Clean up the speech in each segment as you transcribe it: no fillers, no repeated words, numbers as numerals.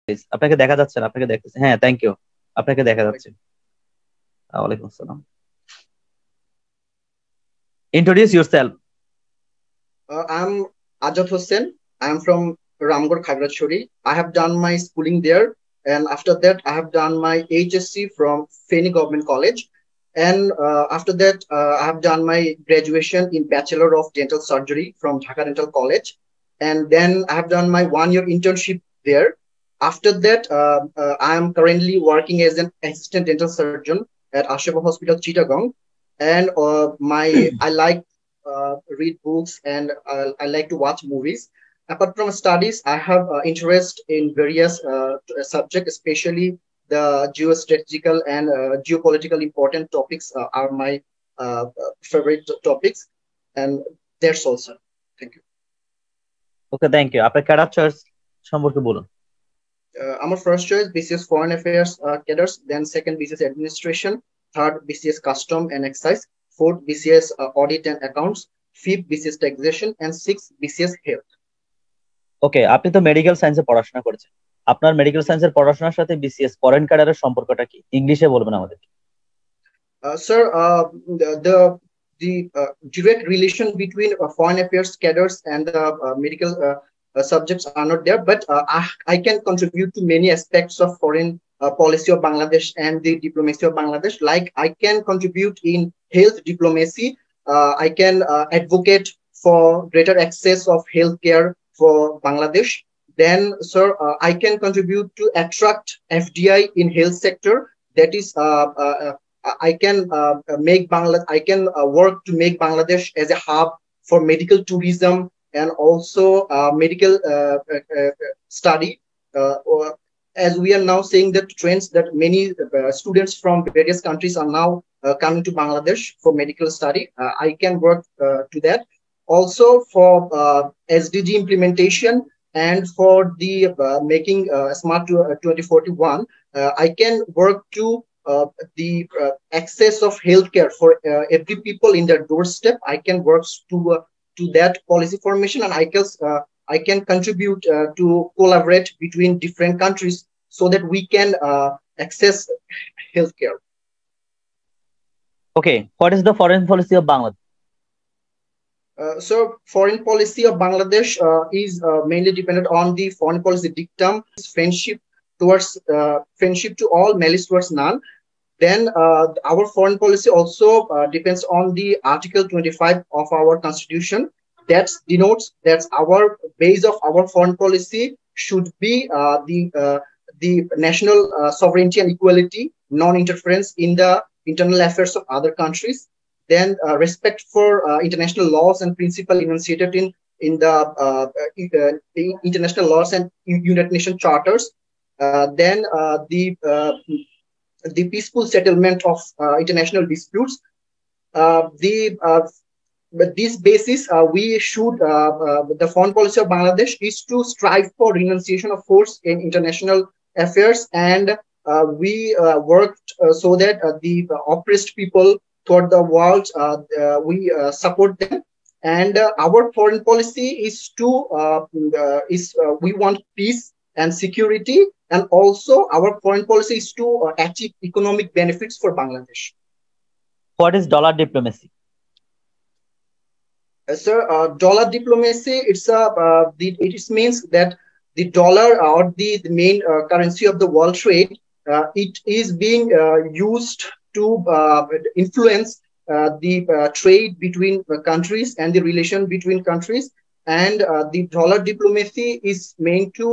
Please. আপনাকে দেখা যাচ্ছে না, আপনাকে দেখতেছি। হ্যাঁ, থ্যাংক ইউ। আপনাকে দেখা যাচ্ছে। ওয়ালাইকুম আসসালাম। Introduce yourself. I'm Ajat Hussain. I'm from Ramgarh, Khagrachuri. I have done my schooling there, and after that, I have done my HSC from Feni Government College. And after that, I have done my graduation in Bachelor of Dental Surgery from Dhaka Dental College. And then I have done my 1 year internship there. After that, I am currently working as an assistant dental surgeon at Ashaba Hospital, Chittagong. And my I like read books, and I like to watch movies. Apart from studies, I have interest in various subjects, especially the geostrategical and geopolitical important topics are my favorite topics. And that's also. Thank you. Okay, thank you. আপনার cadre choice সম্পর্কে বলুন। Our first choice BCS Foreign Affairs cadres, then second BCS Administration, third BCS Custom and Excise, fourth BCS Audit and Accounts, fifth BCS Taxation, and sixth BCS Health. ওকে, আপনি তো medical সায়েন্সে পড়াশোনা করেছেন। আপনার medical সায়েন্সের পড়াশোনার সাথে বিসিএস ফরেন ক্যাডারের সম্পর্কটা কি, ইংলিশে বলবেন আমাদের। Sir, the direct relation between foreign affairs cadres and the medical subjects are not there, but I can contribute to many aspects of foreign policy of Bangladesh and the diplomacy of Bangladesh. Like I can contribute in health diplomacy. I can advocate for greater access of healthcare for Bangladesh. Then, sir, I can contribute to attract FDI in health sector. That is I can make Bangladesh. I can work to make Bangladesh as a hub for medical tourism and also medical study. Or as we are now seeing the trends that many students from various countries are now coming to Bangladesh for medical study. I can work to that. Also for SDG implementation and for the making Smart 2041, I can work to the access of healthcare for every people in their doorstep. I can work to that policy formation, and I can contribute to collaborate between different countries so that we can access healthcare. Okay, what is the foreign policy of Bangladesh? So foreign policy of Bangladesh is mainly dependent on the foreign policy dictum, friendship to all, malice towards none. Then our foreign policy also depends on the Article 25 of our Constitution. That denotes that our base of our foreign policy should be the national sovereignty and equality, non-interference in the internal affairs of other countries. Then respect for international laws and principles enunciated in the international laws and United Nations charters. Then the peaceful settlement of international disputes. But this basis, we should, the foreign policy of Bangladesh is to strive for renunciation of force in international affairs, and we worked so that the oppressed people throughout the world, we support them. And our foreign policy is to, we want peace and security, and also our foreign policy is to achieve economic benefits for Bangladesh. What is dollar diplomacy? Sir, dollar diplomacy, it means that the dollar or the main currency of the world trade, it is being used to influence the trade between countries and the relation between countries. And the dollar diplomacy is meant to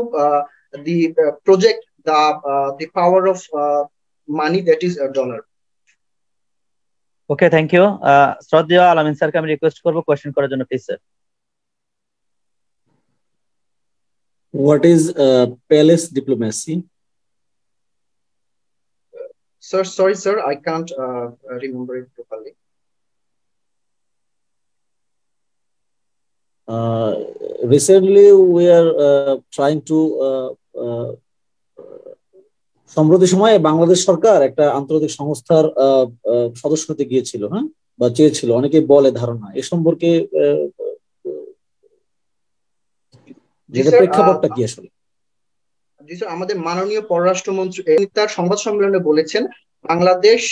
project the power of money, that is a dollar. Okay, thank you. শ্রদ্ধেয় আলামিন স্যারকে আমি request করবো question করার জন্য, please sir. What is palace diplomacy? Sir, sorry, sir, I can't remember it properly. Recently, we are trying to সম্প্রতি সময়ে বাংলাদেশ সরকার একটা আন্তর্জাতিক সংস্থার সদস্য হতে গিয়েছিল, হ্যাঁ, বা চেয়েছিল, অনেকে বলে ধারণা এ সম্পর্কে, যেটা প্রেক্ষাপটটা কি আসলে? জি স্যার, আমাদের মাননীয় পররাষ্ট্রমন্ত্রী তার সংবাদ সম্মেলনে বলেছেন বাংলাদেশ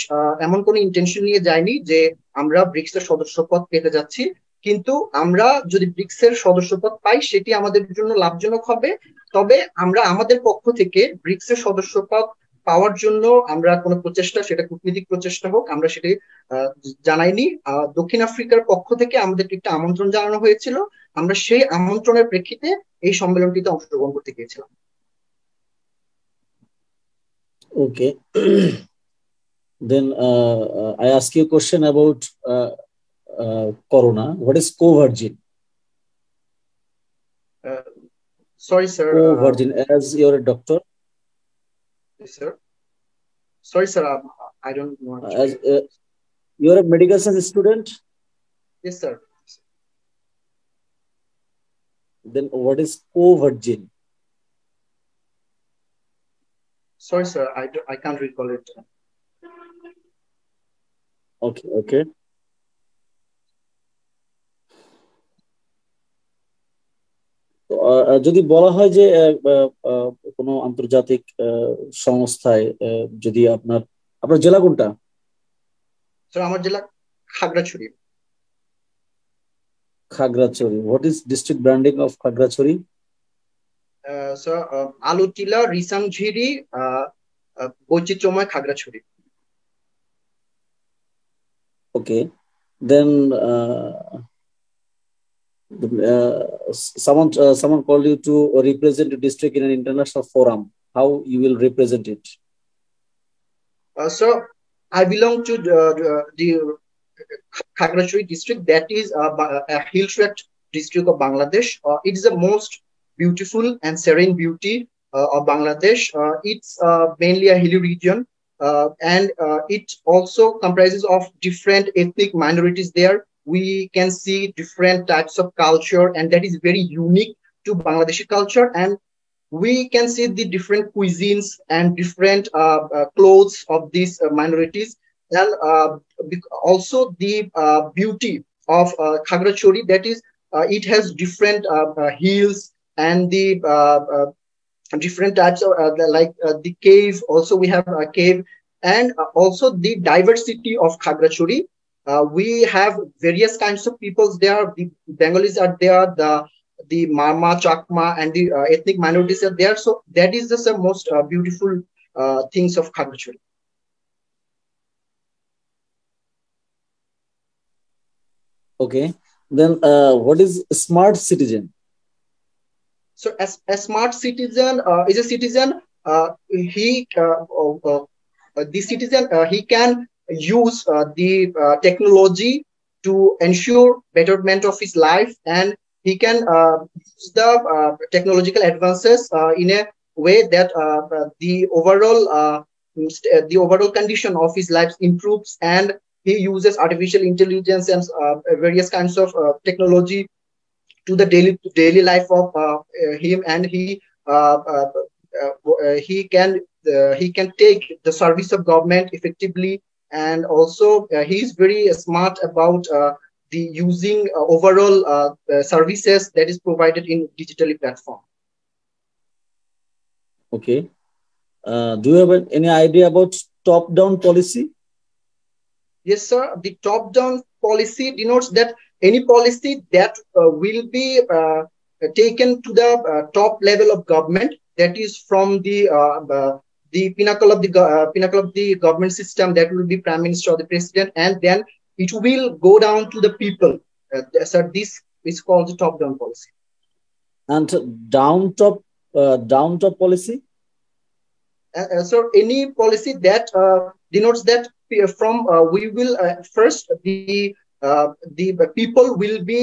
এমন কোনো ইন্টেনশন নিয়ে যায়নি যে আমরা ব্রিক্স এর সদস্যপদ পেতে যাচ্ছি, কিন্তু আমরা যদি ব্রিক্স এর সদস্যপদ পাই সেটি আমাদের জন্য লাভজনক হবে। তবে আমরা আমাদের পক্ষ থেকে ব্রিক্স এর সদস্যপদ পাওয়ার জন্য আমরা কোনো প্রচেষ্টা, সেটা কূটনৈতিক প্রচেষ্টা হোক, আমরা সেটি জানাইনি। দক্ষিণ আফ্রিকার পক্ষ থেকে আমাদেরকে একটা আমন্ত্রণ জানানো হয়েছিল, আমরা সেই আমন্ত্রণের প্রেক্ষিতে এই সম্মেলনটিতে অংশগ্রহণ করতে গিয়েছিলাম। Okay. Then I ask you a question about corona. What is co-virgin? Sorry, sir. Co-virgin, as you're a doctor. Yes, sir. Sorry, sir. I don't know. As you're a medical science student. Yes, sir. Then what is co-virgin? Sorry, sir. I can't recall it. Okay, okay. যদি বলা হয় যে কোনো আন্তর্জাতিক সংস্থায় যদি আপনার জেলা কোনটা? স্যার আমার জেলা Khagrachari. Khagrachari. What is district branding of Khagrachari? Sir Alutila, Risangjhiri, বৈচিত্র্যময় Khagrachari. Okay. Then someone called you to represent the district in an international forum. How you will represent it? So I belong to the Khagrachari district, that is a hill tract district of Bangladesh. It is the most beautiful and serene beauty of Bangladesh. It's mainly a hilly region, and it also comprises of different ethnic minorities there. We can see different types of culture, and that is very unique to Bangladeshi culture. And we can see the different cuisines and different clothes of these minorities, and also the beauty of Khagrachari, that is it has different hills and the different types of the cave. Also we have a cave, and also the diversity of Khagrachari. We have various kinds of peoples there. The Bengalis are there, the Marma, Chakma, and the ethnic minorities are there. So that is just the most beautiful things of Khagrachari. Okay. Then what is a smart citizen? So as a smart citizen is a citizen, the citizen he can use the technology to ensure betterment of his life, and he can use the technological advances in a way that the overall condition of his life improves, and he uses artificial intelligence and various kinds of technology to the daily life of him, and he can take the service of government effectively, and also he is very smart about the using overall services that is provided in digitally platform. Okay. Do you have any idea about top-down policy? Yes, sir. The top-down policy denotes that any policy that will be taken to the top level of government, that is from the pinnacle of the government system, that will be Prime Minister or the President, and then it will go down to the people. So this is called the top-down policy. And down-top policy? So any policy that denotes that from we will first the people will be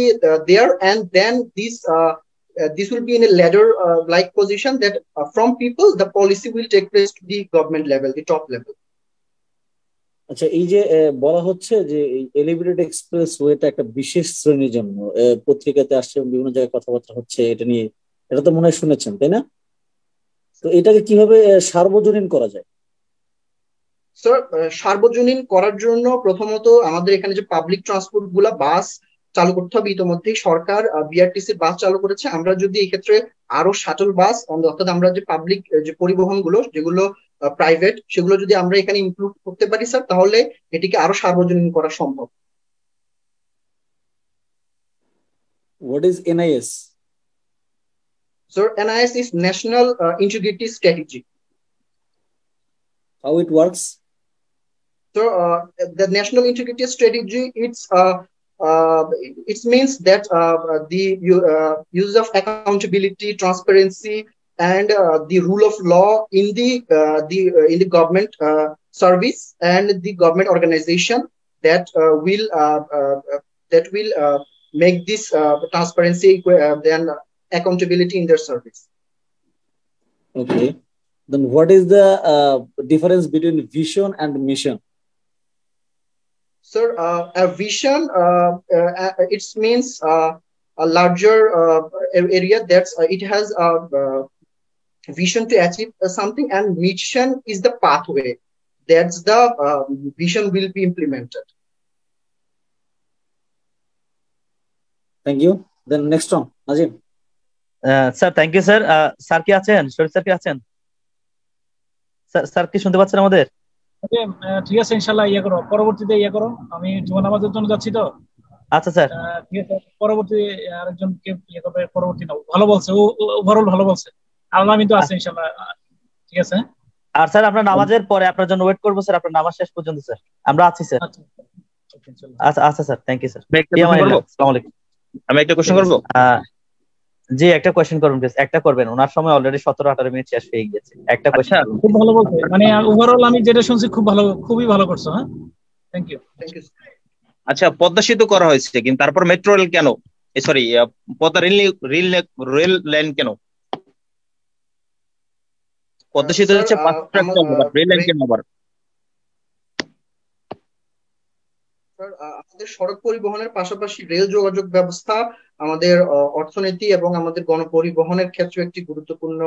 there, and then this will be in a ladder like position that from people the policy will take place to the government level, the top level. আচ্ছা, এই যে বলা হচ্ছে যে elevated express ওয়েটা একটা বিশেষ শ্রেণীর জন্য, পত্রিকাতে আসছে, বিভিন্ন জায়গায় কথাবার্তা হচ্ছে এটা নিয়ে, এটা তো মনে হয় শুনেছেন, তাই না? তো এটাকে কিভাবে সার্বজনীন করা যায়? স্যার সার্বজনীন করার জন্য প্রথমত আমাদের এখানে যে পাবলিক ট্রান্সপোর্ট গুলা, বাস চালু করতে হবে। ইতিমধ্যেই সরকার বিআরটিসির বাস চালু করেছে। আমরা যদি এই ক্ষেত্রে আরো শাটল বাস, অর্থাৎ আমরা যে পাবলিক যে পরিবহন গুলো যেগুলো প্রাইভেট, সেগুলো যদি আমরা এখানে ইনক্লুড করতে পারি স্যার, তাহলে এটিকে আরো সার্বজনীন করা সম্ভব। What is NIS? So NIS is National Integrity Strategy. How it works? So the National Integrity Strategy, it means that the use of accountability, transparency, and the rule of law in the government service and the government organization that will make this transparency then accountability in their service. Okay. Then what is the difference between vision and mission? Sir, a vision, it means a larger area that's it has a vision to achieve something, and mission is the pathway that's the vision will be implemented. Thank you. Then next one, Nazim. Sir thank you sir. Sir কি আছেন? শরীফ sir কি আছেন? Sir কি শুনতে পাচ্ছেন আমাদের? ঠিক আছে, ইনশাআল্লাহ ইয়ে করো, পরবর্তীতে ইয়ে করো, আমি জুমা নামাজের জন্য যাচ্ছি তো। আচ্ছা স্যার, ঠিক আছে, পরবর্তী আরেকজনকে ইয়ে করবে, পরবর্তী নাও। ভালো বলছে, ও ওভারঅল ভালো বলছে। আল্লাহ আমি তো আছে ইনশাআল্লাহ। ঠিক আছে। আর স্যার আপনার নামাজের পরে আপনার জন্য ওয়েট করবো স্যার, আপনার নামাজ শেষ পর্যন্ত স্যার আমরা আছি স্যার। আচ্ছা আচ্ছা স্যার, থ্যাংক ইউ স্যার। আসসালামু আলাইকুম। আমি একটা কোশ্চেন করবো? জি একটা কোয়েশ্চেন করুন প্লিজ। একটা করবেন, ওনার সময় অলরেডি 17-18 মিনিট শেষ হয়ে গিয়েছে। একটা কোয়েশ্চেন। খুব ভালো বলছে, মানে ওভারঅল আমি যেটা শুনছি খুব ভালো, খুবই ভালো করছো। হ্যাঁ, থ্যাংক ইউ। আচ্ছা, পদ্মা সেতু করা হয়েছে, কিন্তু তারপর মেট্রো রেল কেন? সরি, পদ্মা রেল লাইন কেন? পদ্মা সেতু হচ্ছে ফাস্ট ট্র্যাক, রেল লাইন কেন আবার? আমাদের সড়ক পরিবহনের পাশাপাশি রেল যোগাযোগ ব্যবস্থা আমাদের অর্থনীতি এবং আমাদের গণপরিবহনের ক্ষেত্রে একটি গুরুত্বপূর্ণ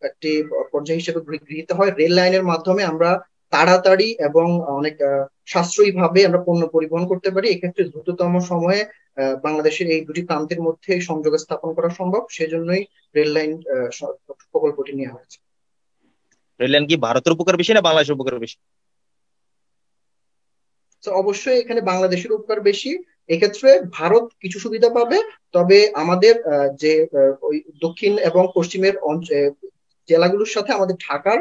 একটি পর্যায় হিসেবে গৃহীত হয়। রেল লাইনের মাধ্যমে আমরা তাড়াতাড়ি এবং অনেক সাশ্রয়ী ভাবে আমরা পণ্য পরিবহন করতে পারি। এক্ষেত্রে দ্রুততম সময়ে বাংলাদেশের এই দুটি প্রান্তের মধ্যে সংযোগ স্থাপন করা সম্ভব, সেজন্যই রেল লাইন প্রকল্পটি নেওয়া হয়েছে। রেল লাইন কি ভারতের উপকার বেশি না বাংলাদেশের উপকার বেশি? অবশ্যই এখানে বাংলাদেশের উপকার বেশি। এক্ষেত্রে ভারত কিছু সুবিধা পাবে, তবে আমাদের যে ওই দক্ষিণ এবং পশ্চিমের জেলাগুলোর সাথে আমাদের ঢাকার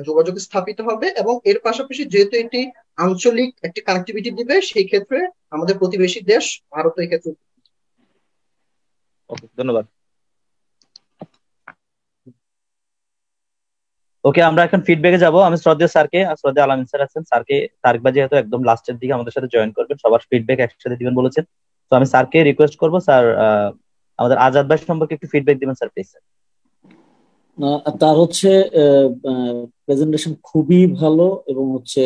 যোগাযোগ স্থাপিত হবে, এবং এর পাশাপাশি যেহেতু এটি আঞ্চলিক একটি কানেক্টিভিটি দিবে, সেই ক্ষেত্রে আমাদের প্রতিবেশী দেশ ভারত এই ক্ষেত্রে। ওকে, ধন্যবাদ। ওকে, আমরা এখন ফিডব্যাকে যাব। আমি শ্রদ্ধেয় স্যারকে, শ্রদ্ধেয় আলামিন স্যার আছেন, স্যারকে তারেক ভাই যেহেতু একদম লাস্টের দিকে আমাদের সাথে জয়েন করবেন, সবার ফিডব্যাক একসাথে দিবেন বলেছেন, তো আমি স্যারকে রিকোয়েস্ট করবো স্যার আমাদের আজাদ ভাই সম্পর্কে একটু ফিডব্যাক দিবেন স্যার প্লিজ। তার হচ্ছে প্রেজেন্টেশন খুবই ভালো, এবং হচ্ছে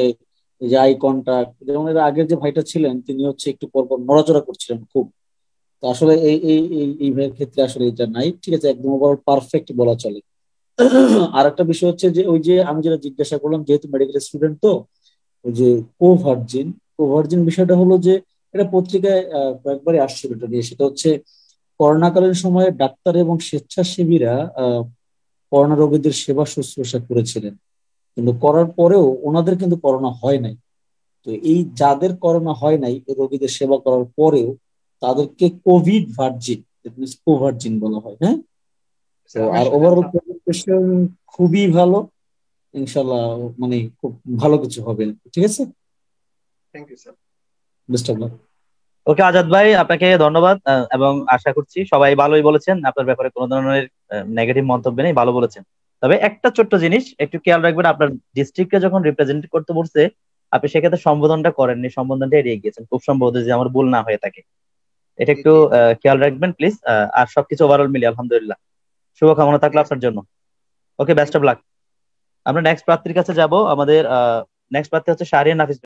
যে আই কন্টাক্ট, যেমন এর আগের যে ভাইটা ছিলেন তিনি হচ্ছে একটু পরপর নড়াচড়া করছিলেন খুব। তো আসলে এই ভাইয়ের ক্ষেত্রে আসলে এটা নাই, ঠিক আছে, একদম ওভারঅল পারফেক্ট বলা চলে। আর একটা বিষয় হচ্ছে যে ওই যে আমি যেটা জিজ্ঞাসা করলাম, যেহেতু মেডিকেল স্টুডেন্ট, তো ওই যে কোভার্জিন বিষয়টা হলো যে এটা পত্রিকায় কয়েকবারই আসছিল এটা দিয়ে। সেটা হচ্ছে করোনাকালীন সময়ে ডাক্তার এবং স্বেচ্ছাসেবীরা করোনা রোগীদের সেবা শুশ্রূষা করেছিলেন, কিন্তু করার পরেও ওনাদের কিন্তু করোনা হয় নাই। তো এই যাদের করোনা হয় নাই, রোগীদের সেবা করার পরেও তাদেরকে কোভার্জিন বলা হয়। হ্যাঁ, তো আর ওভারঅল প্রেজেন্টেশন খুবই ভালো, ইনশাআল্লাহ মানে খুব ভালো কিছু হবে। ঠিক আছে, thank you sir, best of luck. Okay Azad ভাই, আপনাকে ধন্যবাদ, এবং আশা করছি সবাই ভালোই বলেছেন, আপনার ব্যাপারে কোনো ধরনের নেগেটিভ মন্তব্য নেই, ভালো বলেছেন। তবে একটা ছোট্ট জিনিস একটু খেয়াল রাখবেন, আপনার ডিস্ট্রিক্টকে যখন রিপ্রেজেন্ট করতে বলছে আপনি সেক্ষেত্রে সম্বোধনটা করেননি, সম্বোধনটা এড়িয়ে গিয়েছেন, খুব সম্ভবত যে আমার ভুল না হয়ে থাকে, এটা একটু খেয়াল রাখবেন প্লিজ। আর সবকিছু ওভারঅল মিলিয়ে আলহামদুলিল্লাহ, শুভকামনা থাকলো আপনার জন্য। ওকে, বেস্ট অফ লাক। আমরা নেক্সট প্রার্থীর কাছে যাব। আমাদের নেক্সট প্রার্থী হচ্ছে শাহরিয়ার নাফিস।